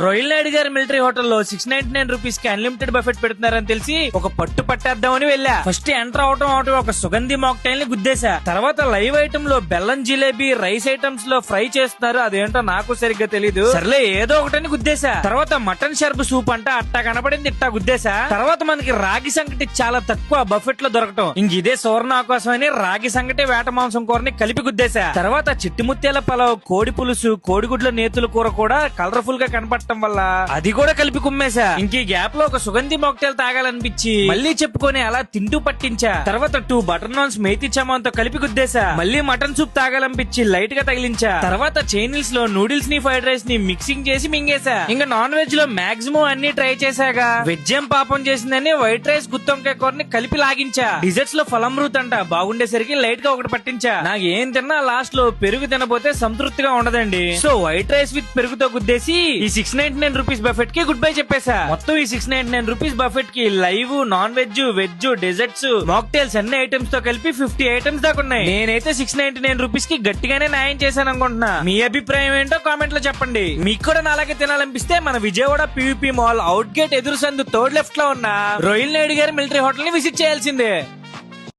రోయల్ నాయుడు గారి మిలిటరీ హోటల్లో 699 రూపీస్ కి అన్లిమిటెడ్ బఫెట్ పెడుతున్నారని తెలిసి ఒక పట్టు పట్టేద్దామని వెళ్ళా. ఫస్ట్ ఎంటర్ అవటం ఒక సుగంధి మాక్టైల్ ని గుద్దేశా. తర్వాత లైవ్ ఐటమ్ లో బెల్లం జిలేబీ, రైస్ ఐటమ్స్ లో ఫ్రై చేస్తున్నారు, అదేంటో నాకు సరిగ్గా తెలీదు. సర్లే ఏదో ఒకటని గుద్దేశా. తర్వాత మటన్ షర్బ్ సూప్ అంట అట్టా కనపడింది, ఇట్టా గుద్దేశా. తర్వాత మనకి రాగి సంగటి చాలా తక్కువ బఫెట్ లో దొరకటం, ఇంక ఇదే సువర్ణ అవకాశం అని రాగి సంగటి వేట మాంసం కూరని కలిపి గుద్దేశా. తర్వాత చిట్టిముత్యాల పలావ్, కోడి పులుసు, కోడిగుడ్ల నేతుల కూర కూడా కలర్ఫుల్ గా కనపడటం వల్ల అది కూడా కలిపి కుమ్మేశా. ఇంక ఈ గ్యాప్ లో ఒక సుగంధి మాక్టైల్ తాగాలనిపించి మళ్ళీ చెప్పుకొని అలా తింటూ పట్టించా. తర్వాత 2 బటర్ నాన్స్ మేతి చమాన్తో కలిపి గుద్దేశా. మళ్ళీ మటన్ సూప్ తాగాలనిపించి లైట్ గా తగిలించా. తర్వాత చైనీస్ లో నూడిల్స్ ని ఫ్రైడ్ రైస్ ని మిక్సింగ్ చేసి మింగేశా. ఇంకా నాన్ వెజ్ లో మాక్సిమం అన్ని ట్రై చేశాగా వెజ్ ఏం పాపం చేసిందని వైట్ రైస్ గుత్తొంకాయ కూరని కలిపి లాగించా. డిజర్ట్స్ లో ఫలంరూత్ అంట బాగుండేసరికి లైట్ గా ఒకటి పట్టించా. నాకు ఏం తిన్నా లాస్ట్ లో పెరుగు తినబోతే సంతృప్తిగా ఉండదండి. సో వైట్ రైస్ విత్ పెరుగుతో గుద్దేసి ఈ 699 రూపీస్ బఫెట్ కి గుడ్ బై చెప్పేశా. మొత్తం ఈ 699 రూపీస్ బఫెట్ కి live, non veg, veg, desserts, mocktails అన్ని ఐటమ్స్ తో కలిపి 50 ఐటమ్స్ దాకా ఉన్నాయి. నేనైతే 699 రూపీస్ కి గట్టిగానే న్యాయం చేశాను అనుకుంటున్నా. మీ అభిప్రాయం ఏంటో కామెంట్ లో చెప్పండి. మీకు కూడా నాలాగే తినాలనిపిస్తే మన Vijayawada PVP mall out gate ఎదురు సందు థర్డ్ లెఫ్ట్ లో ఉన్న రోయల్ నాయుడు గారి మిలిటరీ హోటల్ ని విజిట్ చేయాల్సిందే.